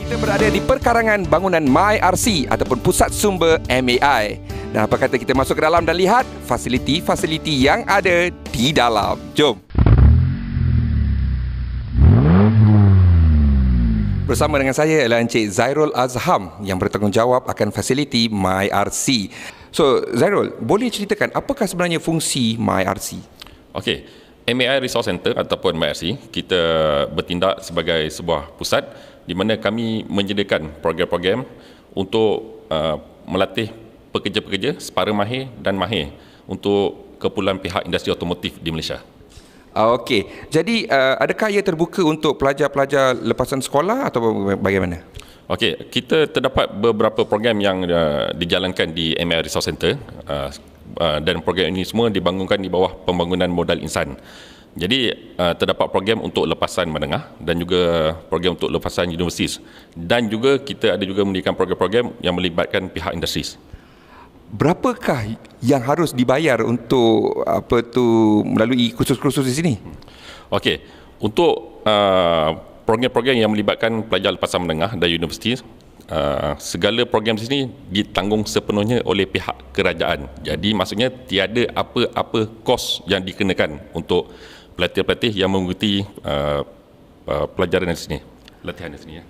Kita berada di perkarangan bangunan MyRC ataupun Pusat Sumber MAI. Dan apa kata kita masuk ke dalam dan lihat fasiliti-fasiliti yang ada di dalam. Jom. Bersama dengan saya ialah Encik Zairul Azham yang bertanggungjawab akan fasiliti MyRC. So, Zairul, boleh ceritakan apakah sebenarnya fungsi MyRC? Okey, MAI Resource Center ataupun MyRC, kita bertindak sebagai sebuah pusat di mana kami menyediakan program-program untuk melatih pekerja-pekerja separa mahir dan mahir untuk keperluan pihak industri otomotif di Malaysia. Okey, jadi adakah ia terbuka untuk pelajar-pelajar lepasan sekolah atau bagaimana? Okey, kita terdapat beberapa program yang dijalankan di MAI Resource Center dan program ini semua dibangunkan di bawah pembangunan modal insan. Jadi terdapat program untuk lepasan menengah dan juga program untuk lepasan universiti, dan juga kita ada juga mendirikan program-program yang melibatkan pihak industri. Berapakah yang harus dibayar untuk melalui kursus-kursus di sini? Okey, untuk program-program yang melibatkan pelajar lepasan menengah dan universiti, segala program di sini ditanggung sepenuhnya oleh pihak kerajaan. Jadi maksudnya tiada apa-apa kos yang dikenakan untuk pelatih-pelatih yang mengikuti pelajaran di sini, latihan di sini ya.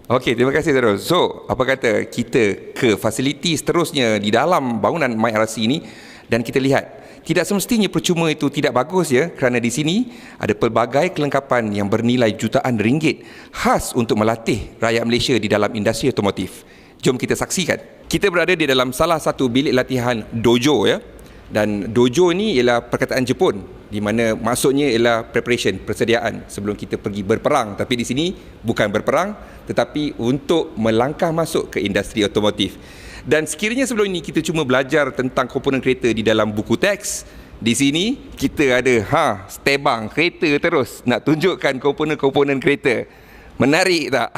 Okey, terima kasih Zairul. So, apa kata kita ke fasiliti seterusnya di dalam bangunan MyRC ini dan kita lihat tidak semestinya percuma itu tidak bagus ya, kerana di sini ada pelbagai kelengkapan yang bernilai jutaan ringgit khas untuk melatih rakyat Malaysia di dalam industri otomotif. Jom kita saksikan. Kita berada di dalam salah satu bilik latihan dojo ya. Dan dojo ni ialah perkataan Jepun di mana maksudnya ialah preparation, persediaan sebelum kita pergi berperang. Tapi di sini bukan berperang tetapi untuk melangkah masuk ke industri otomotif. Dan sekiranya sebelum ini kita cuma belajar tentang komponen kereta di dalam buku teks, di sini kita ada stebang kereta terus nak tunjukkan komponen-komponen kereta. Menarik tak?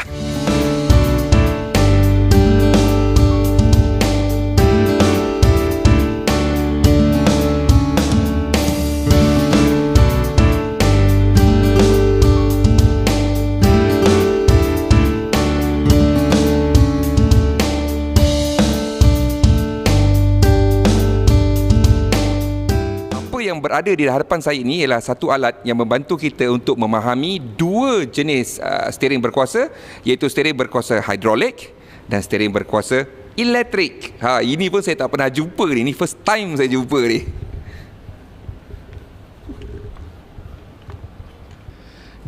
Yang berada di hadapan saya ini ialah satu alat yang membantu kita untuk memahami dua jenis steering berkuasa, iaitu steering berkuasa hidrolik dan steering berkuasa elektrik. Ini pun saya tak pernah jumpa ni. Ini first time saya jumpa ni.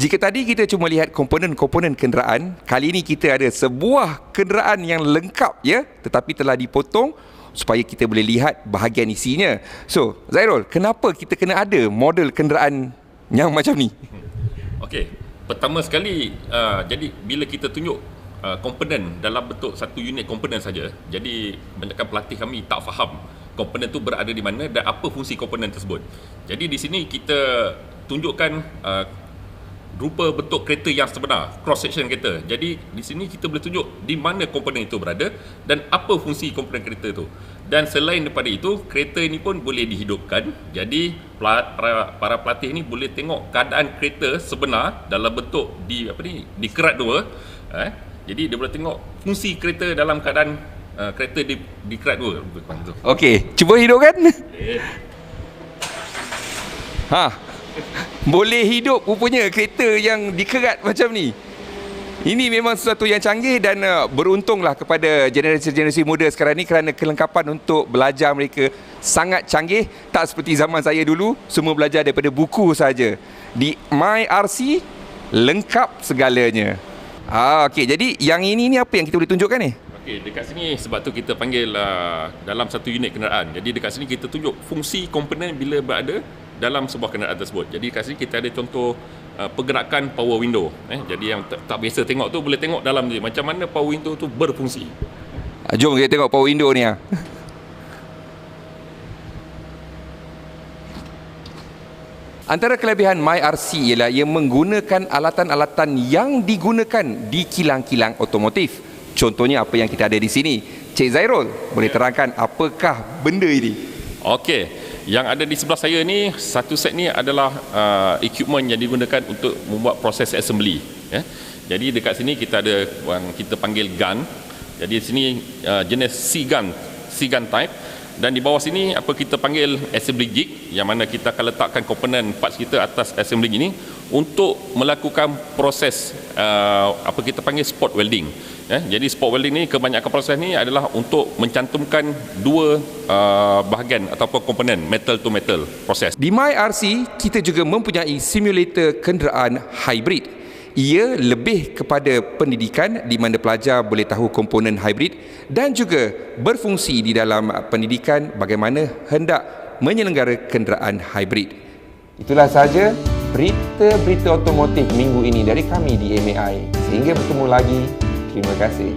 Jika tadi kita cuma lihat komponen-komponen kenderaan, kali ini kita ada sebuah kenderaan yang lengkap ya, tetapi telah dipotong supaya kita boleh lihat bahagian isinya. So, Zairul, kenapa kita kena ada model kenderaan yang macam ni? Okey, pertama sekali, jadi bila kita tunjuk komponen dalam bentuk satu unit komponen saja, jadi banyakkan pelatih kami tak faham komponen tu berada di mana dan apa fungsi komponen tersebut. Jadi di sini kita tunjukkan rupa bentuk kereta yang sebenar, cross section kereta. Jadi di sini kita boleh tunjuk di mana komponen itu berada dan apa fungsi komponen kereta itu. Dan selain daripada itu, kereta ini pun boleh dihidupkan. Jadi para pelatih ini boleh tengok keadaan kereta sebenar dalam bentuk di kerat dua. Jadi dia boleh tengok fungsi kereta dalam keadaan kereta di kerat dua. Okey, cuba hidupkan. Boleh hidup rupanya kereta yang dikerat macam ni. Ini memang sesuatu yang canggih dan beruntunglah kepada generasi-generasi muda sekarang ni kerana kelengkapan untuk belajar mereka sangat canggih. Tak seperti zaman saya dulu, semua belajar daripada buku saja. Di MyRC, lengkap segalanya. Okey, jadi yang ini ni apa yang kita boleh tunjukkan ni? Okey, dekat sini sebab tu kita panggil dalam satu unit kenderaan. Jadi dekat sini kita tunjuk fungsi komponen bila berada dalam sebuah kenderaan tersebut. Jadi kat sini kita ada contoh pergerakan power window. Jadi yang tak biasa tengok tu boleh tengok dalam ni macam mana power window tu berfungsi. Jom kita tengok power window ni. Antara kelebihan MyRC ialah ia menggunakan alatan-alatan yang digunakan di kilang-kilang otomotif. Contohnya apa yang kita ada di sini. Cik Zairul, boleh terangkan apakah benda ini? Okey. Yang ada di sebelah saya ni, satu set ni adalah equipment yang digunakan untuk membuat proses assembly. Jadi dekat sini kita ada yang kita panggil gun. Jadi sini jenis C-gun type. Dan di bawah sini apa kita panggil assembly jig, yang mana kita akan letakkan komponen parts kita atas assembly ini untuk melakukan proses apa kita panggil spot welding. Jadi spot welding ni, kebanyakan proses ni adalah untuk mencantumkan dua bahagian ataupun komponen metal to metal proses. Di MyRC, kita juga mempunyai simulator kenderaan hybrid. Ia lebih kepada pendidikan di mana pelajar boleh tahu komponen hybrid dan juga berfungsi di dalam pendidikan bagaimana hendak menyelenggara kenderaan hybrid. Itulah sahaja berita-berita otomotif minggu ini dari kami di MAI. Sehingga bertemu lagi, terima kasih.